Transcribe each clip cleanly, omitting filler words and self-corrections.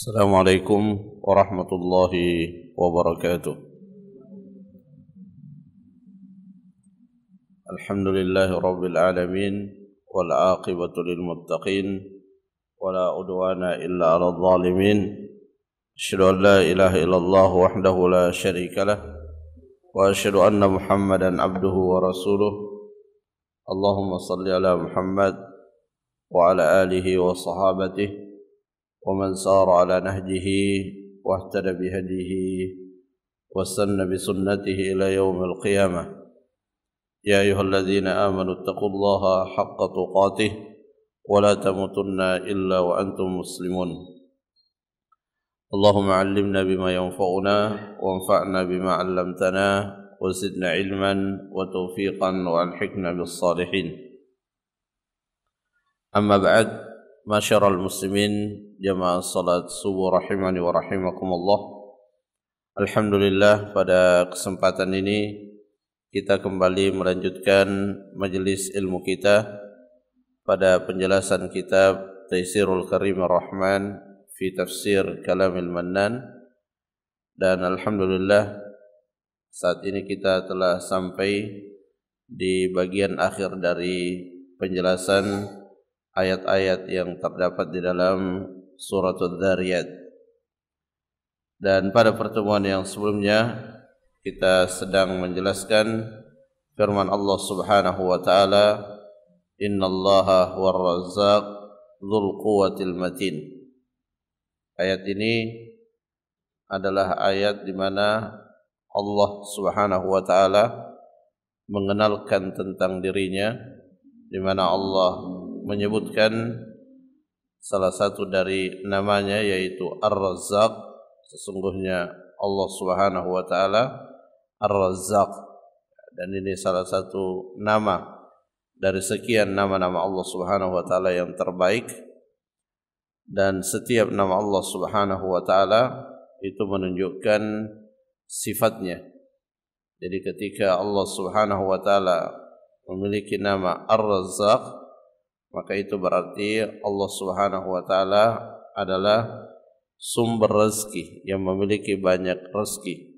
Assalamualaikum warahmatullahi wabarakatuh. Alhamdulillahi rabbil alamin wal aqibatu lil muttaqin wala udwana illa 'alal zalimin. Asyhadu an la ilaha illallah wahdahu la syarika lah wa asyhadu anna Muhammadan abduhu wa rasuluh. Allahumma salli ala Muhammad wa ala alihi wa sahabatihi ومن سار على نهجه واهتدى بهديه واستنى بسنته إلى يوم القيامة. يا أيها الذين آمنوا اتقوا الله حق تقاته ولا تموتن إلا وأنتم مسلمون. اللهم علمنا بما ينفعنا وانفعنا بما علمتنا وزدنا علما وتوفيقا وألحقنا بالصالحين. أما بعد، Masyaral muslimin jamaah salat subuh rahimani wa rahimakumullah. Alhamdulillah, pada kesempatan ini kita kembali melanjutkan majelis ilmu kita pada penjelasan kitab Taisirul Karim Ar-Rahman fi Tafsir Kalamil Mannan. Dan alhamdulillah saat ini kita telah sampai di bagian akhir dari penjelasan ayat-ayat yang terdapat di dalam surat Adz-Dzariyat. Dan pada pertemuan yang sebelumnya kita sedang menjelaskan firman Allah Subhanahu wa taala, innallaha huwar razzaq dzul quwwatil matin. Ayat ini adalah ayat di mana Allah Subhanahu wa taala mengenalkan tentang dirinya, di mana Allah menyebutkan salah satu dari namanya yaitu Ar-Razzaq. Sesungguhnya Allah Subhanahu wa taala Ar-Razzaq, dan ini salah satu nama dari sekian nama-nama Allah Subhanahu wa taala yang terbaik. Dan setiap nama Allah Subhanahu wa taala itu menunjukkan sifatnya. Jadi ketika Allah Subhanahu wa taala memiliki nama Ar-Razzaq, maka itu berarti Allah Subhanahu wa taala adalah sumber rezeki yang memiliki banyak rezeki.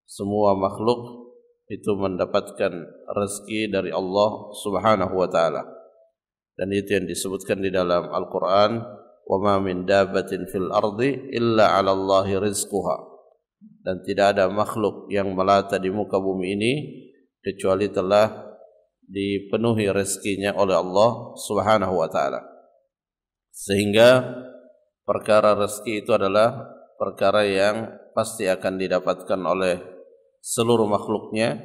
Semua makhluk itu mendapatkan rezeki dari Allah Subhanahu wa taala. Dan itu yang disebutkan di dalam Al-Qur'an, wa ma min dabbatin fil ardi illa 'ala Allahi rizquha. Dan tidak ada makhluk yang melata di muka bumi ini kecuali telah dipenuhi rezekinya oleh Allah Subhanahu wa taala. Sehingga perkara rezeki itu adalah perkara yang pasti akan didapatkan oleh seluruh makhluknya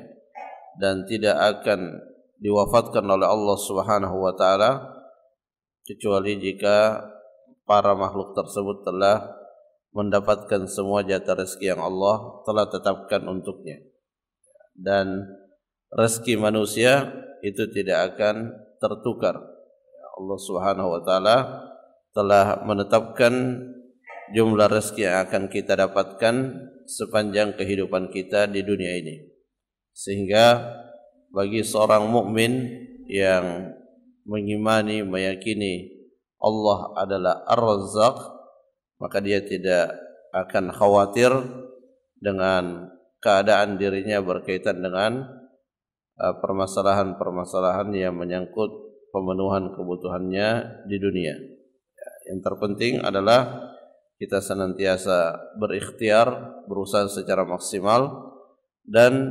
dan tidak akan diwafatkan oleh Allah Subhanahu wa taala kecuali jika para makhluk tersebut telah mendapatkan semua jatah rezeki yang Allah telah tetapkan untuknya. Dan rezeki manusia itu tidak akan tertukar. Allah Subhanahu wa taala telah menetapkan jumlah rezeki yang akan kita dapatkan sepanjang kehidupan kita di dunia ini. Sehingga bagi seorang mukmin yang mengimani, meyakini Allah adalah Ar-Razzaq, maka dia tidak akan khawatir dengan keadaan dirinya berkaitan dengan permasalahan-permasalahan yang menyangkut pemenuhan kebutuhannya di dunia. Yang terpenting adalah kita senantiasa berikhtiar, berusaha secara maksimal dan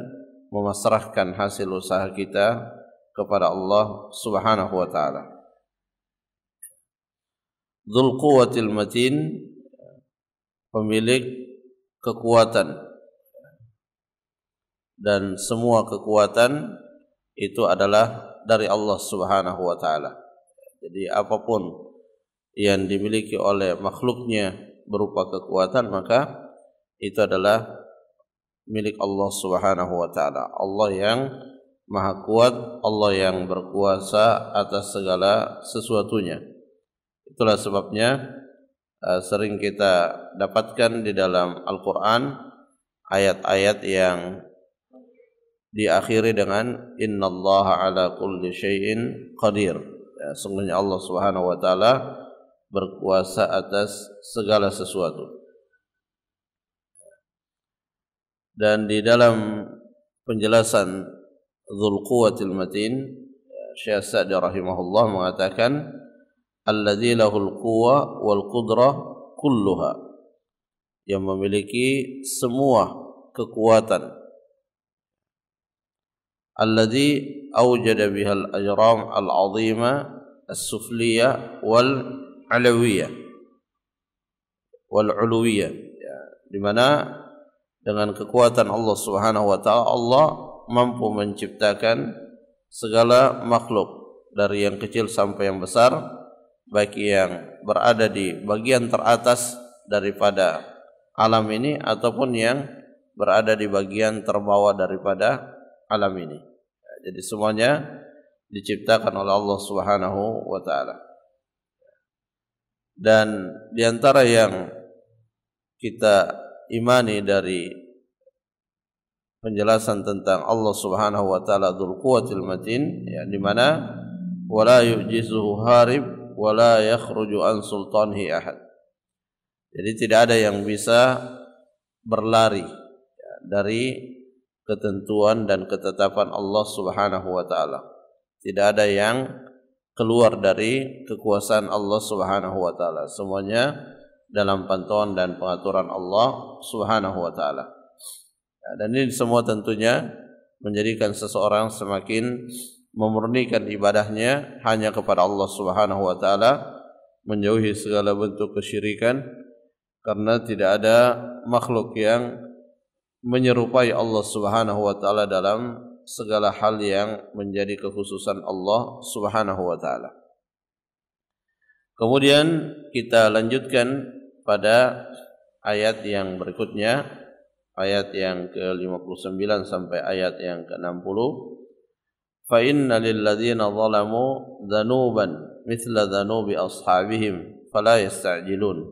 memasrahkan hasil usaha kita kepada Allah Subhanahu wa taala. Dzul quwwatil matin, pemilik kekuatan. Dan semua kekuatan itu adalah dari Allah Subhanahu wa taala. Jadi apapun yang dimiliki oleh makhluknya berupa kekuatan, maka itu adalah milik Allah Subhanahu wa taala. Allah yang Maha Kuat, Allah yang berkuasa atas segala sesuatunya. Itulah sebabnya sering kita dapatkan di dalam Al-Qur'an ayat-ayat yang diakhiri dengan innallaha ala kulli syai'in qadir. Sungguhnya Allah Subhanahu wa taala berkuasa atas segala sesuatu. Dan di dalam penjelasan Dzul Quwwatil Matin, Syekh Sa'di rahimahullah mengatakan alladzi lahul quwwa wal qudrah kulluha, yang memiliki semua kekuatan, alladzi awjada bihal ajram al azima as-sufliyah wal alawiyah wal uluwiyah, ya, di mana dengan kekuatan Allah Subhanahu wa taala Allah mampu menciptakan segala makhluk dari yang kecil sampai yang besar, baik yang berada di bagian teratas daripada alam ini ataupun yang berada di bagian terbawah daripada alam ini. Jadi semuanya diciptakan oleh Allah Subhanahu wa taala. Dan di antara yang kita imani dari penjelasan tentang Allah Subhanahu wa taala Dzul Quwwatil Matin, ya, di mana wala yu'jizuhu harib wala yakhruju an sultanihi ahad. Jadi tidak ada yang bisa berlari, ya, dari ketentuan dan ketetapan Allah Subhanahu wa taala. Tidak ada yang keluar dari kekuasaan Allah Subhanahu wa taala. Semuanya dalam pantauan dan pengaturan Allah Subhanahu wa taala. Dan ini semua tentunya menjadikan seseorang semakin memurnikan ibadahnya hanya kepada Allah Subhanahu wa taala, menjauhi segala bentuk kesyirikan, karena tidak ada makhluk yang menyerupai Allah Subhanahu wa taala dalam segala hal yang menjadi kekhususan Allah Subhanahu wa taala. Kemudian kita lanjutkan pada ayat yang berikutnya, ayat yang ke-59 sampai ayat yang ke-60. Fa inna lil ladzina zalamu dzanuban mithla dzanubi ashabihim fala yasta'jilun.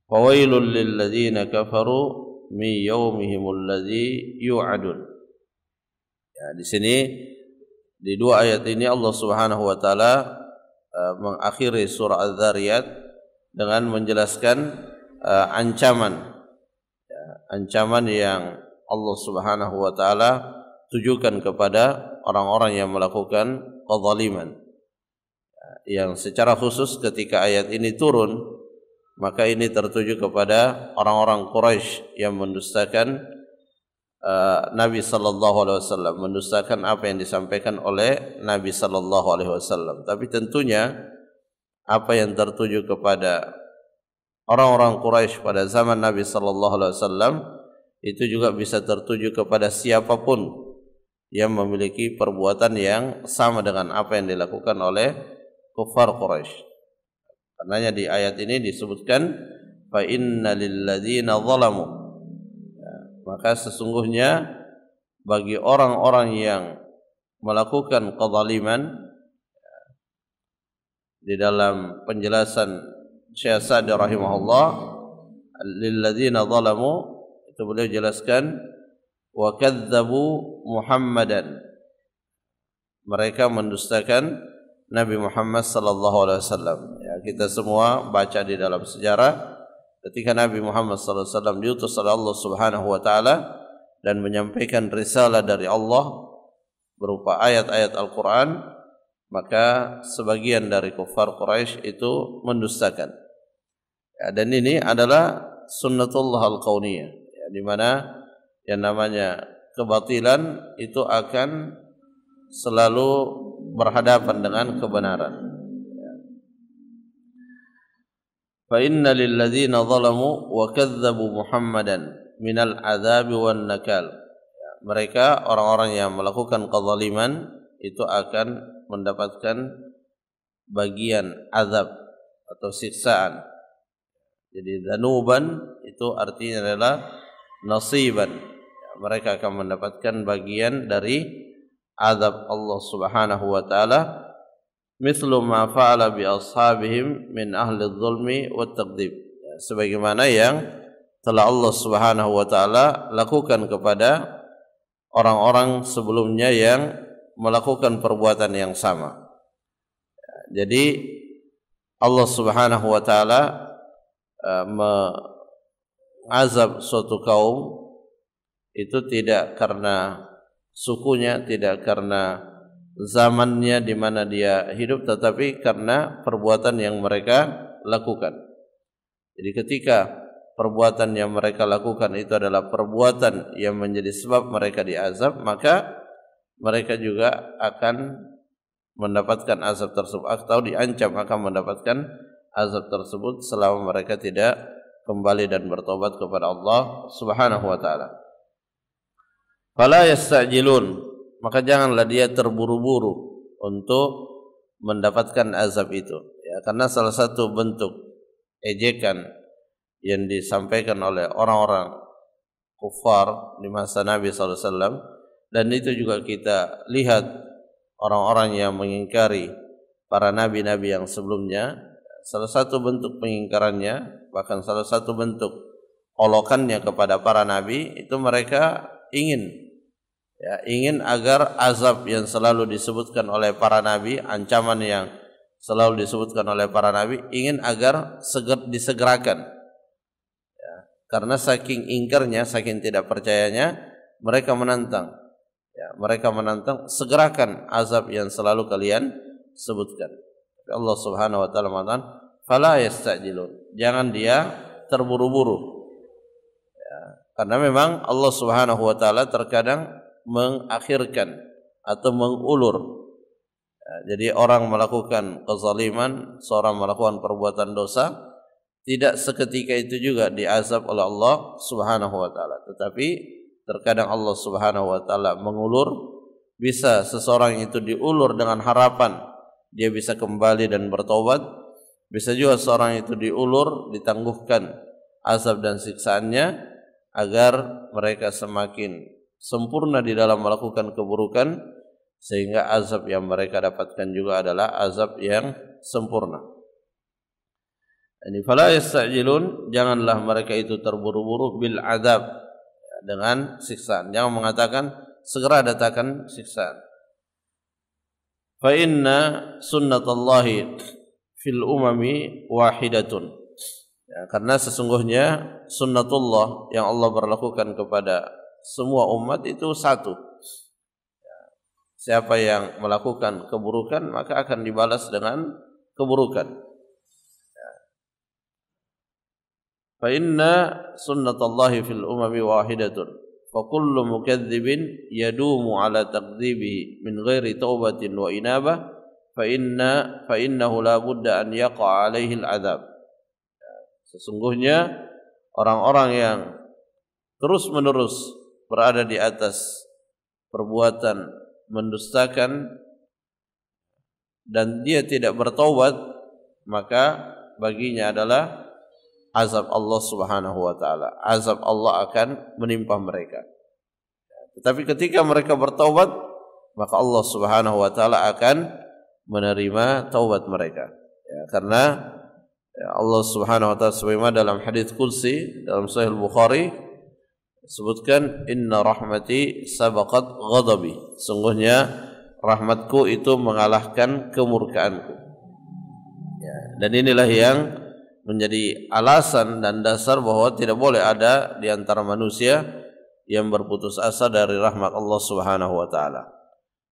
Fa wailul lil ladzina kafaru min yaumihimul ladzi yu'adun. Ya, di sini di dua ayat ini Allah Subhanahu wa taala mengakhiri surah Az-Zariyat dengan menjelaskan ancaman yang Allah Subhanahu wa taala tujukan kepada orang-orang yang melakukan kezaliman. Yang secara khusus ketika ayat ini turun, maka ini tertuju kepada orang-orang Quraisy yang mendustakan Nabi sallallahu alaihi wasallam, mendustakan apa yang disampaikan oleh Nabi sallallahu alaihi wasallam. Tapi tentunya apa yang tertuju kepada orang-orang Quraisy pada zaman Nabi sallallahu alaihi wasallam itu juga bisa tertuju kepada siapapun yang memiliki perbuatan yang sama dengan apa yang dilakukan oleh kufar Quraisy. Karenanya di ayat ini disebutkan fa inna lil ladzina zalamu, maka sesungguhnya bagi orang-orang yang melakukan kezaliman, di dalam penjelasan Syekh Sa'di rahimahullah, lil ladzina zalamu itu beliau jelaskan wa kadzdzabu Muhammadan, mereka mendustakan Nabi Muhammad sallallahu alaihi wasallam. Ya, kita semua baca di dalam sejarah ketika Nabi Muhammad sallallahu alaihi wasallam diutus oleh Allah Subhanahu wa taala dan menyampaikan risalah dari Allah berupa ayat-ayat Al-Qur'an, maka sebagian dari kufar Quraisy itu mendustakan. Ya, dan ini adalah sunnatullah al-kauniyah, ya, di mana yang namanya kebatilan itu akan selalu berhadapan dengan kebenaran. Fa inna lil ladzina zalamu wa kadzdzabu Muhammadan minal adzabi wan nakal. Mereka orang-orang yang melakukan kezaliman itu akan mendapatkan bagian azab atau siksaan. Jadi dzanuban itu artinya adalah nasiban. Mereka akan mendapatkan bagian dari azab Allah Subhanahu wa taala, mithlu ma fa'ala bi ashabihim min ahli dzulmi wat takdzib, sebagaimana yang telah Allah Subhanahu wa taala lakukan kepada orang-orang sebelumnya yang melakukan perbuatan yang sama. Jadi Allah Subhanahu wa taala mengazab suatu kaum itu tidak karena sukunya, tidak karena zamannya di mana dia hidup, tetapi karena perbuatan yang mereka lakukan. Jadi ketika perbuatan yang mereka lakukan itu adalah perbuatan yang menjadi sebab mereka diazab, maka mereka juga akan mendapatkan azab tersebut atau diancam akan mendapatkan azab tersebut selama mereka tidak kembali dan bertobat kepada Allah Subhanahu wa taala. Fala yasta'jilun, maka janganlah dia terburu-buru untuk mendapatkan azab itu, ya, karena salah satu bentuk ejekan yang disampaikan oleh orang-orang kufar di masa Nabi SAW, dan itu juga kita lihat orang-orang yang mengingkari para nabi-nabi yang sebelumnya. Salah satu bentuk pengingkarannya, bahkan salah satu bentuk olokannya kepada para nabi, itu mereka ingin agar azab yang selalu disebutkan oleh para nabi, ancaman yang selalu disebutkan oleh para nabi, ingin agar disegerakan. Ya, karena saking ingkarnya, saking tidak percayanya, mereka menantang. Ya, mereka menantang, segerakan azab yang selalu kalian sebutkan. Allah Subhanahu wa taala mengatakan, "Fala yasta'jilun." Jangan dia terburu-buru. Ya, karena memang Allah Subhanahu wa taala terkadang mengakhirkan atau mengulur. Ya, jadi orang melakukan kezaliman, seorang melakukan perbuatan dosa, tidak seketika itu juga diazab oleh Allah Subhanahu wa taala, tetapi terkadang Allah Subhanahu wa taala mengulur. Bisa seseorang itu diulur dengan harapan dia bisa kembali dan bertobat. Bisa juga seorang itu diulur, ditangguhkan azab dan siksaannya agar mereka semakin sempurna di dalam melakukan keburukan, sehingga azab yang mereka dapatkan juga adalah azab yang sempurna. Ini fala yasta'jilun, janganlah mereka itu terburu-buru bil azab, dengan siksaan. Jangan mengatakan segera datangkan siksaan. Fa inna sunnatallahi fil umami wahidatun. Ya, karena sesungguhnya sunnatullah yang Allah berlakukan kepada semua umat itu satu. Ya, siapa yang melakukan keburukan maka akan dibalas dengan keburukan. Ya. Fa inna sunnatallahi fil umami wahidatun. Fa kullu mukadzibin yadumu ala takdzibihi min ghairi taubatin wa inabah fa innahu la budda an yaqa alaihi al-'adzab. Sesungguhnya orang-orang yang terus-menerus berada di atas perbuatan mendustakan dan dia tidak bertaubat, maka baginya adalah azab Allah Subhanahu wa taala. Azab Allah akan menimpa mereka. Tetapi ketika mereka bertaubat, maka Allah Subhanahu wa taala akan menerima taubat mereka. Ya, karena Allah Subhanahu wa taala sebagaimana dalam hadis qudsi dalam Sahih Bukhari sebutkan, inna rahmati sabaqat ghadabi. Sungguhnya rahmatku itu mengalahkan kemurkaanku. Ya, dan inilah yang menjadi alasan dan dasar bahwa tidak boleh ada di antara manusia yang berputus asa dari rahmat Allah Subhanahu wa taala.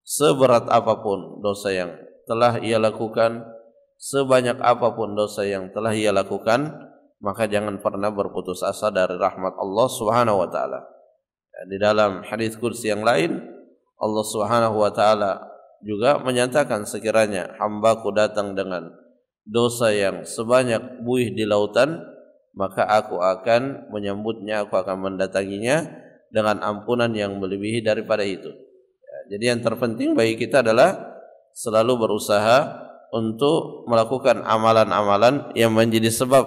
Seberat apapun dosa yang telah ia lakukan, sebanyak apapun dosa yang telah ia lakukan, maka jangan pernah berputus asa dari rahmat Allah Subhanahu wa taala. Di dalam hadis qudsi yang lain, Allah Subhanahu wa taala juga menyatakan, sekiranya hambaku datang dengan dosa yang sebanyak buih di lautan, maka aku akan menyambutnya, aku akan mendatanginya dengan ampunan yang melebihi daripada itu. Jadi yang terpenting bagi kita adalah selalu berusaha untuk melakukan amalan-amalan yang menjadi sebab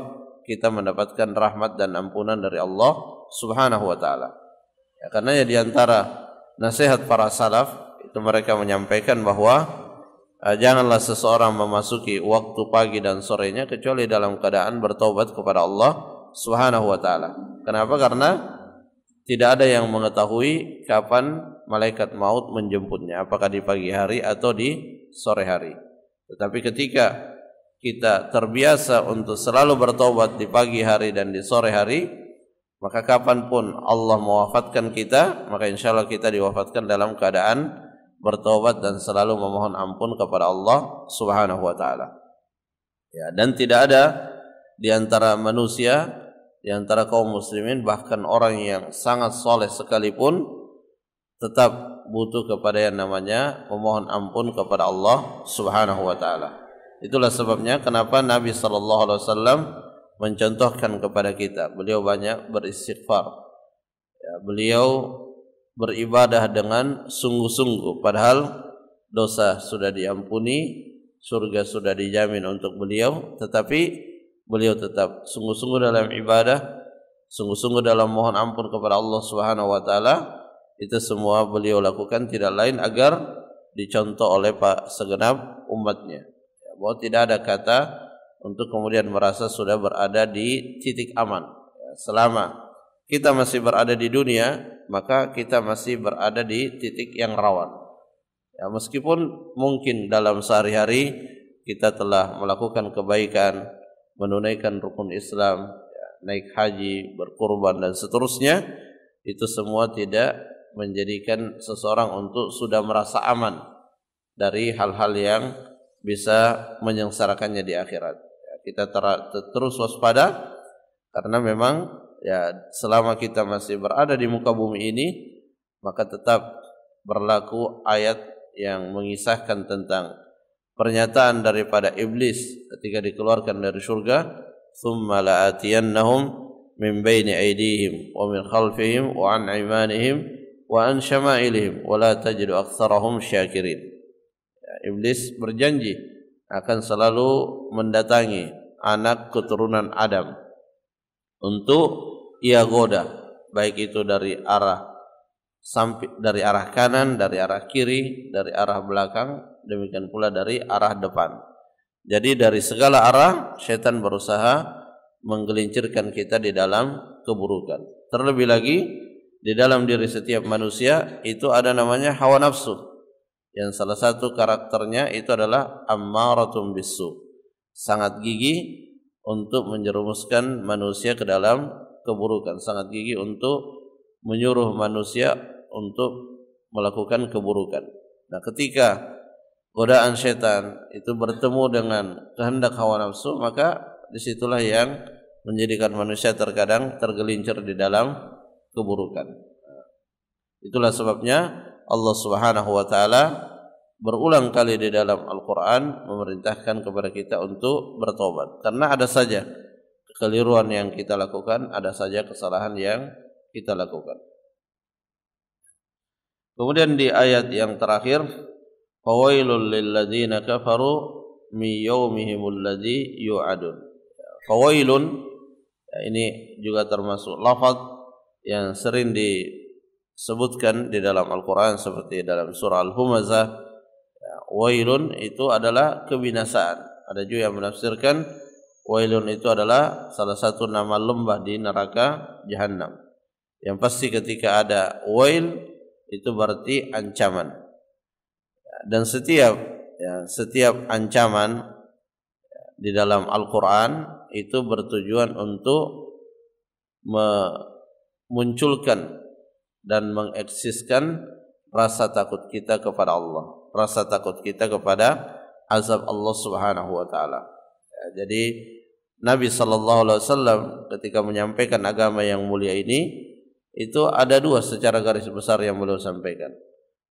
kita mendapatkan rahmat dan ampunan dari Allah Subhanahu wa taala. Ya, karena di antara nasihat para salaf itu mereka menyampaikan bahwa janganlah seseorang memasuki waktu pagi dan sorenya kecuali dalam keadaan bertaubat kepada Allah Subhanahu wa taala. Kenapa? Karena tidak ada yang mengetahui kapan malaikat maut menjemputnya, apakah di pagi hari atau di sore hari. Tetapi ketika kita terbiasa untuk selalu bertobat di pagi hari dan di sore hari, maka kapanpun Allah mewafatkan kita, maka insya Allah kita diwafatkan dalam keadaan bertobat dan selalu memohon ampun kepada Allah Subhanahu wa taala. Ya, dan tidak ada di antara manusia, di antara kaum muslimin, bahkan orang yang sangat soleh sekalipun, tetap butuh kepada yang namanya memohon ampun kepada Allah Subhanahu wa taala. Itulah sebabnya kenapa Nabi sallallahu alaihi wasallam mencontohkan kepada kita. Beliau banyak beristighfar. Ya, beliau beribadah dengan sungguh-sungguh, padahal dosa sudah diampuni, surga sudah dijamin untuk beliau, tetapi beliau tetap sungguh-sungguh dalam ibadah, sungguh-sungguh dalam mohon ampun kepada Allah Subhanahu wa taala. Itu semua beliau lakukan tidak lain agar dicontoh oleh segenap umatnya. Ya, bahwa tidak ada kata untuk kemudian merasa sudah berada di titik aman. Ya, selama kita masih berada di dunia, maka kita masih berada di titik yang rawan. Ya, meskipun mungkin dalam sehari-hari kita telah melakukan kebaikan, menunaikan rukun Islam, ya, naik haji, berkurban dan seterusnya, itu semua tidak menjadikan seseorang untuk sudah merasa aman dari hal-hal yang bisa menyengsarakannya di akhirat. Ya, kita terus waspada, karena memang ya selama kita masih berada di muka bumi ini, maka tetap berlaku ayat yang mengisahkan tentang pernyataan daripada iblis ketika dikeluarkan dari surga, "Tsumma la'atiyannahum min baini aydihim wa min khalfihim wa an aymanihim wa an syama'ilihim wa la tajidu aktsarahum syakirin." Ya, iblis berjanji akan selalu mendatangi anak keturunan Adam untuk ia goda, baik itu dari arah kanan, dari arah kiri, dari arah belakang, demikian pula dari arah depan. Jadi dari segala arah setan berusaha menggelincirkan kita di dalam keburukan. Terlebih lagi di dalam diri setiap manusia itu ada namanya hawa nafsu, yang salah satu karakternya itu adalah ammaratum bisu, sangat gigih untuk menjerumuskan manusia ke dalam keburukan, sangat gigih untuk menyuruh manusia untuk melakukan keburukan. Nah, ketika godaan setan itu bertemu dengan kehendak hawa nafsu, maka disitulah yang menjadikan manusia terkadang tergelincir di dalam keburukan. Itulah sebabnya Allah Subhanahu wa taala berulang kali di dalam Al-Quran memerintahkan kepada kita untuk bertobat, karena ada saja kekeliruan yang kita lakukan, ada saja kesalahan yang kita lakukan. Kemudian di ayat yang terakhir, fawailul lil ladzina kafaru mi yaumihimul ladzi yu'adun. Fawailun, ya, ini juga termasuk lafaz yang sering disebutkan di dalam Al-Quran seperti dalam surah Al-Humazah. Ya, wailun itu adalah kebinasaan. Ada juga yang menafsirkan wailun itu adalah salah satu nama lembah di neraka Jahannam. Yang pasti ketika ada wail itu berarti ancaman. Dan setiap ancaman di dalam Al-Quran itu bertujuan untuk memunculkan dan mengeksiskan rasa takut kita kepada Allah, rasa takut kita kepada azab Allah Subhanahu wa taala. Jadi Nabi sallallahu alaihi wasallam ketika menyampaikan agama yang mulia ini, itu ada dua secara garis besar yang beliau sampaikan.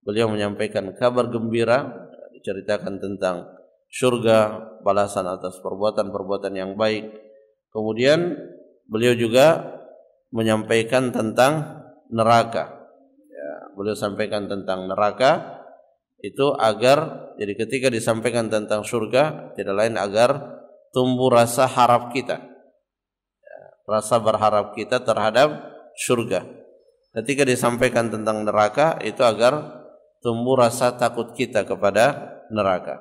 Beliau menyampaikan kabar gembira, diceritakan tentang surga, balasan atas perbuatan-perbuatan yang baik. Kemudian beliau juga menyampaikan tentang neraka. Ya, beliau sampaikan tentang neraka itu agar, jadi ketika disampaikan tentang surga, tidak lain agar tumbuh rasa harap kita, ya, rasa berharap kita terhadap surga. Ketika disampaikan tentang neraka itu agar tumbuh rasa takut kita kepada neraka.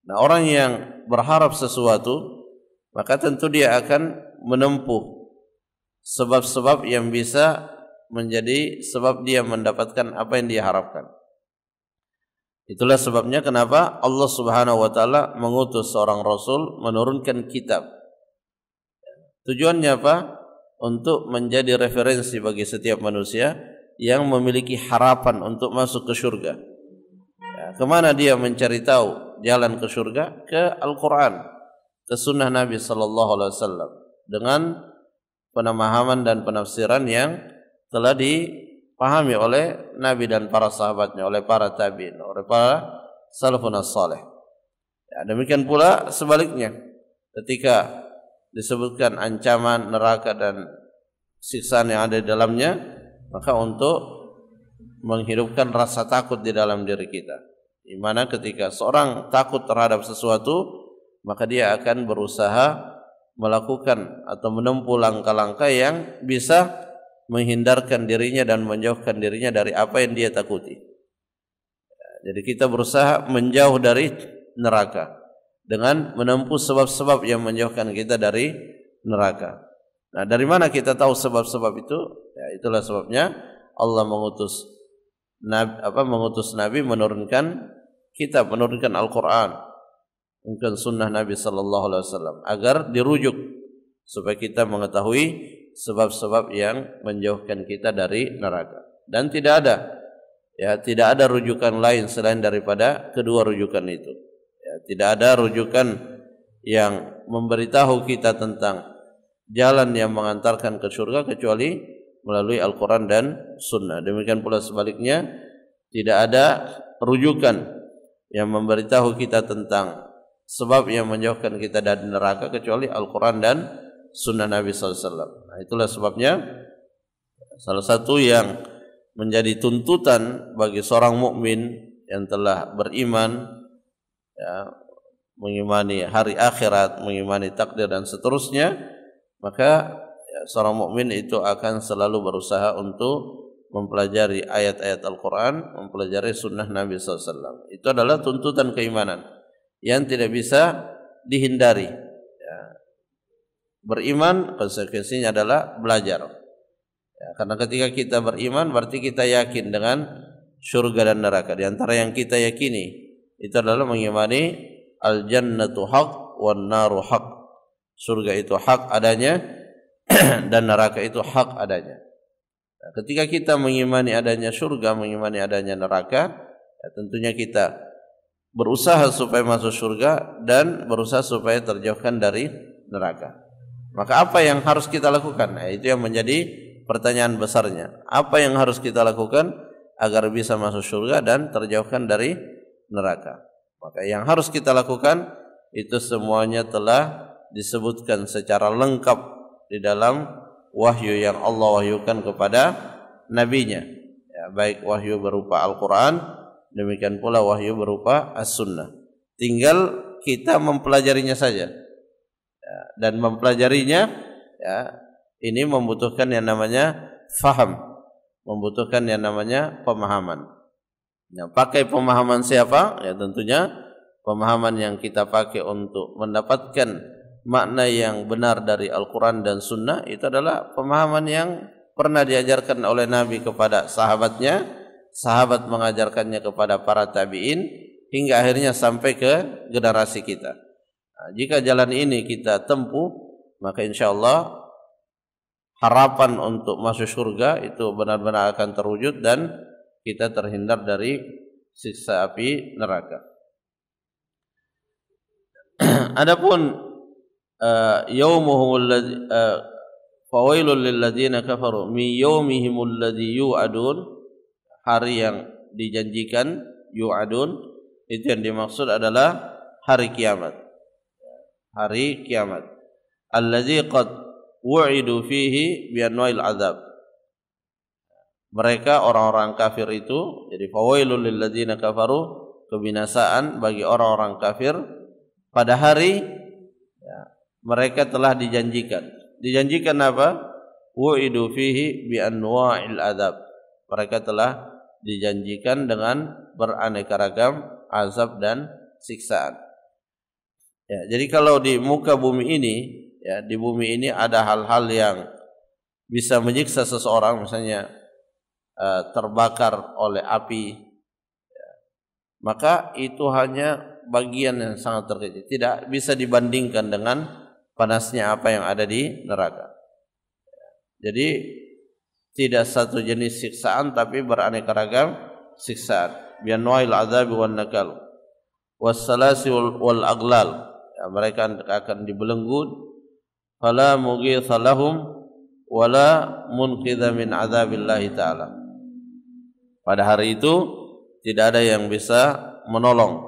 Nah, orang yang berharap sesuatu, maka tentu dia akan menempuh sebab-sebab yang bisa menjadi sebab dia mendapatkan apa yang dia harapkan. Itulah sebabnya kenapa Allah Subhanahu wa taala mengutus seorang rasul menurunkan kitab. Tujuannya apa? Untuk menjadi referensi bagi setiap manusia yang memiliki harapan untuk masuk ke surga. Ya, kemana dia mencari tahu jalan ke surga? Ke Al-Quran, ke sunnah Nabi sallallahu alaihi wasallam dengan pemahaman dan penafsiran yang telah dipahami oleh Nabi dan para sahabatnya, oleh para tabi'in, oleh para salafun as-salih. Ya, demikian pula sebaliknya, ketika disebutkan ancaman neraka dan siksaan yang ada di dalamnya, maka untuk menghidupkan rasa takut di dalam diri kita, di mana ketika seorang takut terhadap sesuatu, maka dia akan berusaha melakukan atau menempuh langkah-langkah yang bisa menghindarkan dirinya dan menjauhkan dirinya dari apa yang dia takuti. Jadi kita berusaha menjauh dari neraka dengan menempuh sebab-sebab yang menjauhkan kita dari neraka. Nah, dari mana kita tahu sebab-sebab itu? Ya, itulah sebabnya Allah mengutus Nabi menurunkan kitab, menurunkan Al-Quran, mungkin sunnah Nabi sallallahu alaihi wasallam, agar dirujuk supaya kita mengetahui sebab-sebab yang menjauhkan kita dari neraka. Dan tidak ada rujukan lain selain daripada kedua rujukan itu. Ya, tidak ada rujukan yang memberitahu kita tentang jalan yang mengantarkan ke surga kecuali melalui Al-Quran dan sunnah. Demikian pula sebaliknya, tidak ada rujukan yang memberitahu kita tentang sebab yang menjauhkan kita dari neraka kecuali Al-Quran dan sunnah Nabi SAW. Nah, itulah sebabnya salah satu yang menjadi tuntutan bagi seorang mukmin yang telah beriman, ya, mengimani hari akhirat, mengimani takdir dan seterusnya, maka ya, seorang mukmin itu akan selalu berusaha untuk mempelajari ayat-ayat Al-Quran, mempelajari sunnah Nabi SAW. Itu adalah tuntutan keimanan yang tidak bisa dihindari. Ya. Beriman konsekuensinya adalah belajar. Ya, karena ketika kita beriman berarti kita yakin dengan surga dan neraka. Di antara yang kita yakini itu adalah mengimani al-jannatu haq wan naru haq. Surga itu hak adanya dan neraka itu hak adanya. Nah, ketika kita mengimani adanya surga, mengimani adanya neraka, ya, tentunya kita berusaha supaya masuk surga dan berusaha supaya terjauhkan dari neraka. Maka apa yang harus kita lakukan? Nah, itu yang menjadi pertanyaan besarnya. Apa yang harus kita lakukan agar bisa masuk surga dan terjauhkan dari neraka? Maka yang harus kita lakukan itu semuanya telah disebutkan secara lengkap di dalam wahyu yang Allah wahyukan kepada nabinya. Ya, baik wahyu berupa Al-Quran, demikian pula wahyu berupa as-sunnah. Tinggal kita mempelajarinya saja. Ya, dan mempelajarinya, ya, ini membutuhkan yang namanya faham, membutuhkan yang namanya pemahaman. Ya, pakai pemahaman siapa? Ya, tentunya pemahaman yang kita pakai untuk mendapatkan makna yang benar dari Al-Quran dan Sunnah itu adalah pemahaman yang pernah diajarkan oleh Nabi kepada sahabatnya, sahabat mengajarkannya kepada para tabi'in, hingga akhirnya sampai ke generasi kita. Nah, jika jalan ini kita tempuh, maka insya Allah harapan untuk masuk surga itu benar-benar akan terwujud dan kita terhindar dari siksa api neraka. Adapun yaumuhumul ladzi fawailul lil ladzina kafaru min yaumihimul ladzi yu'adun, hari yang dijanjikan, yu'adun, itu yang dimaksud adalah hari kiamat. Hari kiamat. Alladzi qad wu'idu fihi bi anwa'il azab. Mereka orang-orang kafir itu, jadi fawailul lil ladzina kafaru, kebinasaan bagi orang-orang kafir pada hari, ya, mereka telah dijanjikan. Dijanjikan apa? Wu'idu fihi bi anwa'il azab. Mereka telah dijanjikan dengan beraneka ragam azab dan siksaan. Ya, jadi kalau di muka bumi ini, ya, di bumi ini ada hal-hal yang bisa menyiksa seseorang, misalnya terbakar oleh api, ya, maka itu hanya bagian yang sangat terkecil, tidak bisa dibandingkan dengan panasnya apa yang ada di neraka. Jadi tidak satu jenis siksaan tapi beraneka ragam siksaan. Bi anwa'il adzabi wan nakal wassalasi wal aglal. Ya, mereka akan dibelenggu, fala mughitha lahum wala munqidha min adzabillahi ta'ala. Pada hari itu tidak ada yang bisa menolong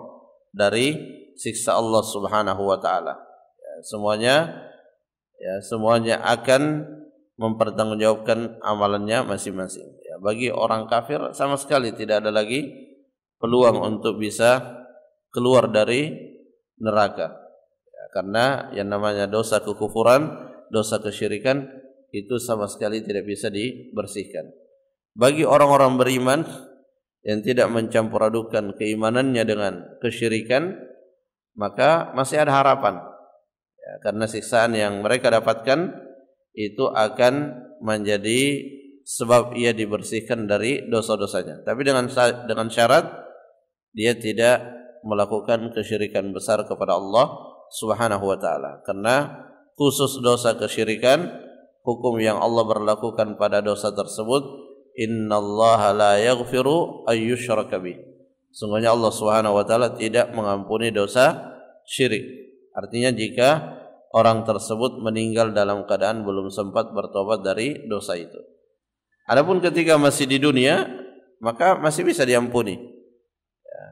dari siksa Allah Subhanahu wa taala. Semuanya akan mempertanggungjawabkan amalannya masing-masing. Ya, bagi orang kafir sama sekali tidak ada lagi peluang untuk bisa keluar dari neraka. Ya, karena yang namanya dosa kekufuran, dosa kesyirikan itu sama sekali tidak bisa dibersihkan. Bagi orang-orang beriman yang tidak mencampur adukan keimanannya dengan kesyirikan, maka masih ada harapan. Ya, karena siksaan yang mereka dapatkan itu akan menjadi sebab ia dibersihkan dari dosa-dosanya. Tapi dengan syarat dia tidak melakukan kesyirikan besar kepada Allah Subhanahu wa taala. Karena khusus dosa kesyirikan, hukum yang Allah berlakukan pada dosa tersebut, innallaha la yaghfiru ayyushraka bih. Sungguhnya Allah Subhanahu wa taala tidak mengampuni dosa syirik. Artinya jika orang tersebut meninggal dalam keadaan belum sempat bertobat dari dosa itu. Adapun ketika masih di dunia, maka masih bisa diampuni. Ya,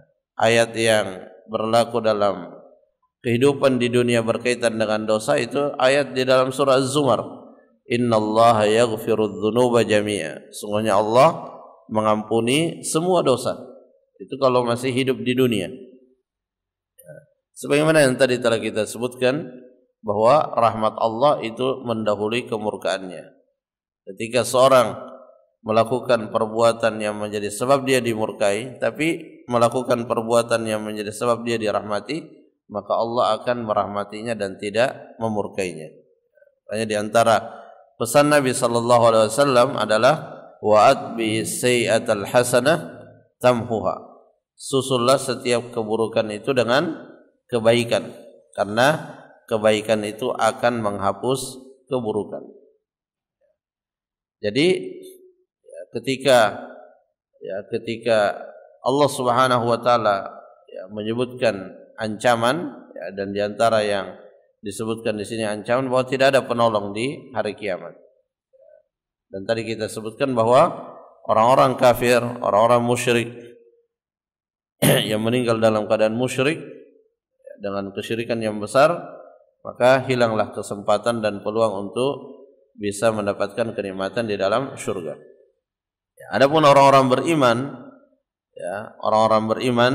ayat yang berlaku dalam kehidupan di dunia berkaitan dengan dosa itu ayat di dalam surah Az-Zumar. Innallaha yaghfirudz dzunuba jami'a. Sungguhnya Allah mengampuni semua dosa. Itu kalau masih hidup di dunia. Ya, sebagaimana yang tadi telah kita sebutkan, bahwa rahmat Allah itu mendahului kemurkaannya. Ketika seorang melakukan perbuatan yang menjadi sebab dia dimurkai, tapi melakukan perbuatan yang menjadi sebab dia dirahmati, maka Allah akan merahmatinya dan tidak memurkainya. Hanya di antara pesan Nabi sallallahu alaihi wasallam adalah wa'at bi sayyi'atal hasanah tamhuha. Susullah setiap keburukan itu dengan kebaikan, karena kebaikan itu akan menghapus keburukan. Jadi ketika Allah Subhanahu wa taala menyebutkan ancaman, dan diantara yang disebutkan di sini ancaman bahwa tidak ada penolong di hari kiamat. Dan tadi kita sebutkan bahwa orang-orang kafir, orang-orang musyrik yang meninggal dalam keadaan musyrik dengan kesyirikan yang besar, maka hilanglah kesempatan dan peluang untuk bisa mendapatkan kenikmatan di dalam surga. Adapun orang-orang beriman, orang-orang beriman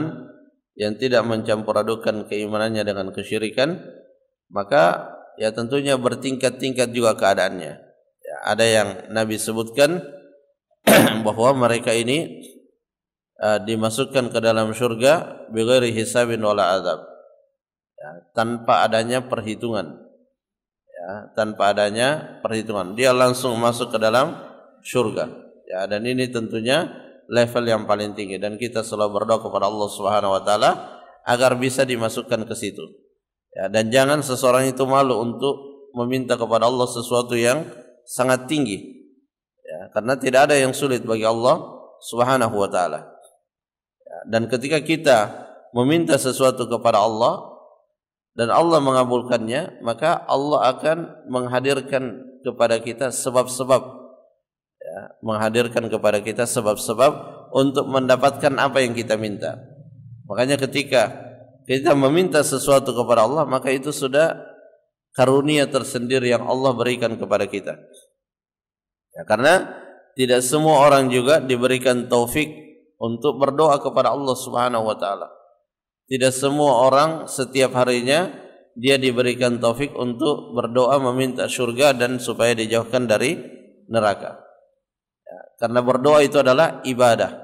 yang tidak mencampur adukan keimanannya dengan kesyirikan, maka tentunya bertingkat-tingkat juga keadaannya. Ada yang Nabi sebutkan bahwa mereka ini dimasukkan ke dalam surga bighairi hisabin wala azab. Tanpa adanya perhitungan, tanpa adanya perhitungan, dia langsung masuk ke dalam surga. Dan ini tentunya level yang paling tinggi, dan kita selalu berdoa kepada Allah Subhanahu wa taala agar bisa dimasukkan ke situ. Dan jangan seseorang itu malu untuk meminta kepada Allah sesuatu yang sangat tinggi, karena tidak ada yang sulit bagi Allah Subhanahu wa taala. Dan ketika kita meminta sesuatu kepada Allah dan Allah mengabulkannya, maka Allah akan menghadirkan kepada kita sebab-sebab, menghadirkan kepada kita sebab-sebab untuk mendapatkan apa yang kita minta. Makanya ketika kita meminta sesuatu kepada Allah, maka itu sudah karunia tersendiri yang Allah berikan kepada kita. Karena tidak semua orang juga diberikan taufik untuk berdoa kepada Allah Subhanahu wa taala. Tidak semua orang setiap harinya dia diberikan taufik untuk berdoa meminta surga dan supaya dijauhkan dari neraka. Karena berdoa itu adalah ibadah.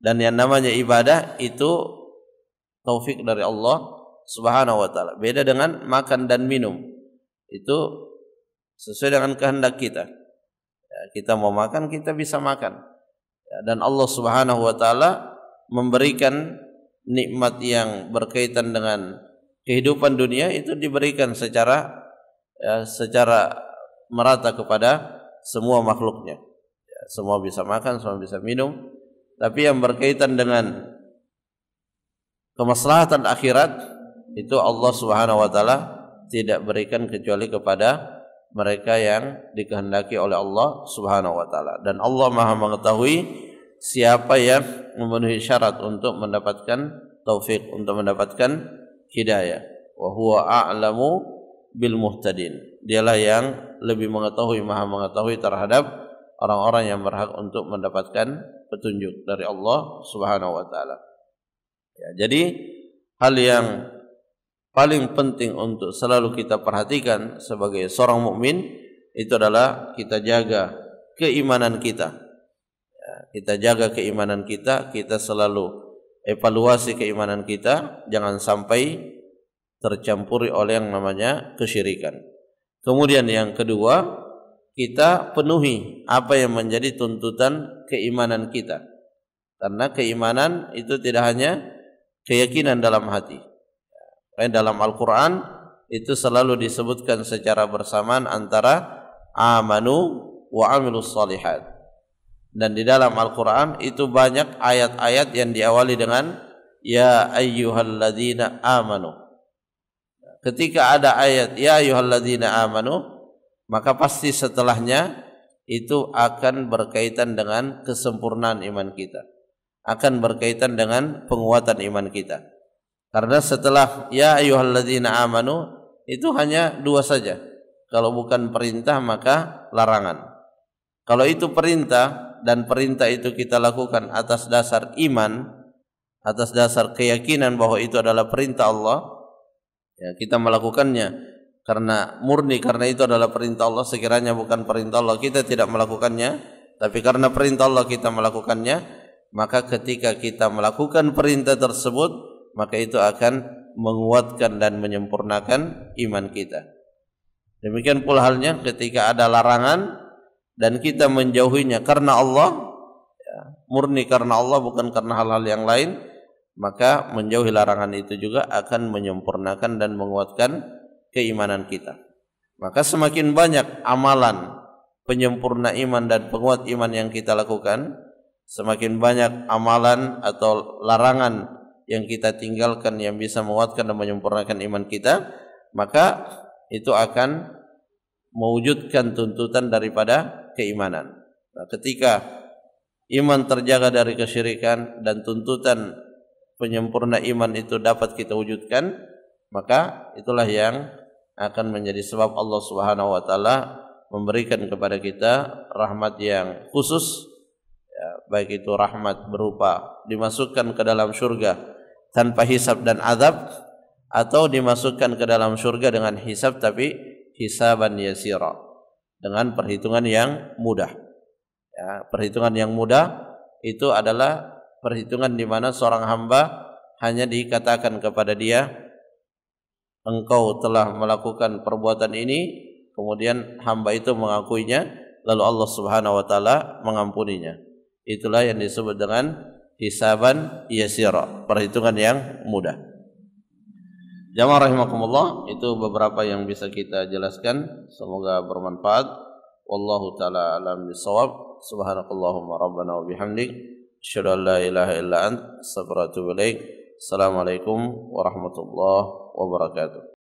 Dan yang namanya ibadah itu taufik dari Allah Subhanahu wa taala. Beda dengan makan dan minum. Itu sesuai dengan kehendak kita. Kita mau makan, kita bisa makan. Dan Allah Subhanahu wa taala memberikan nikmat yang berkaitan dengan kehidupan dunia itu diberikan secara merata kepada semua makhluknya. Ya, semua bisa makan, semua bisa minum. Tapi yang berkaitan dengan kemaslahatan akhirat itu Allah Subhanahu wa taala tidak berikan kecuali kepada mereka yang dikehendaki oleh Allah Subhanahu wa taala. Dan Allah Maha mengetahui siapa yang memenuhi syarat untuk mendapatkan taufik, untuk mendapatkan hidayah. Wa huwa a'lamu bil muhtadin. Dialah yang lebih mengetahui, Maha mengetahui terhadap orang-orang yang berhak untuk mendapatkan petunjuk dari Allah Subhanahu wa taala. Ya, jadi hal yang paling penting untuk selalu kita perhatikan sebagai seorang mukmin itu adalah kita jaga keimanan kita. Ya, kita jaga keimanan kita, kita selalu evaluasi keimanan kita, jangan sampai tercampuri oleh yang namanya kesyirikan. Kemudian yang kedua, kita penuhi apa yang menjadi tuntutan keimanan kita. Karena keimanan itu tidak hanya keyakinan dalam hati. Dalam Al-Quran itu selalu disebutkan secara bersamaan antara amanu wa amilus salihat. Dan di dalam Al-Quran itu banyak ayat-ayat yang diawali dengan ya ayyuhalladzina amanu. Ketika ada ayat ya ayyuhalladzina amanu, maka pasti setelahnya itu akan berkaitan dengan kesempurnaan iman kita, akan berkaitan dengan penguatan iman kita. Karena setelah ya ayyuhalladzina amanu itu hanya dua saja. Kalau bukan perintah maka larangan. Kalau itu perintah dan perintah itu kita lakukan atas dasar iman, atas dasar keyakinan bahwa itu adalah perintah Allah, ya kita melakukannya karena murni, karena itu adalah perintah Allah. Sekiranya bukan perintah Allah kita tidak melakukannya, tapi karena perintah Allah kita melakukannya, maka ketika kita melakukan perintah tersebut, maka itu akan menguatkan dan menyempurnakan iman kita. Demikian pula halnya ketika ada larangan dan kita menjauhinya karena Allah, ya, murni karena Allah bukan karena hal-hal yang lain, maka menjauhi larangan itu juga akan menyempurnakan dan menguatkan keimanan kita. Maka semakin banyak amalan penyempurna iman dan penguat iman yang kita lakukan, semakin banyak amalan atau larangan yang kita tinggalkan yang bisa menguatkan dan menyempurnakan iman kita, maka itu akan mewujudkan tuntutan daripada keimanan. Nah, ketika iman terjaga dari kesyirikan dan tuntutan penyempurna iman itu dapat kita wujudkan, maka itulah yang akan menjadi sebab Allah Subhanahu wa taala memberikan kepada kita rahmat yang khusus, ya, baik itu rahmat berupa dimasukkan ke dalam surga tanpa hisab dan azab, atau dimasukkan ke dalam surga dengan hisab tapi hisaban yasira, dengan perhitungan yang mudah. Ya, perhitungan yang mudah itu adalah perhitungan di mana seorang hamba hanya dikatakan kepada dia, engkau telah melakukan perbuatan ini, kemudian hamba itu mengakuinya, lalu Allah Subhanahu wa taala mengampuninya. Itulah yang disebut dengan hisaban yasira, perhitungan yang mudah. Jamaah rahimakumullah, itu beberapa yang bisa kita jelaskan, semoga bermanfaat. Wallahu taala alam bisawab. Subhanakallahumma rabbana wa bihamdik, asyhadu an la ilaha illa ant, astaghfiruka wa atubu ilaik. Assalamualaikum warahmatullahi wabarakatuh.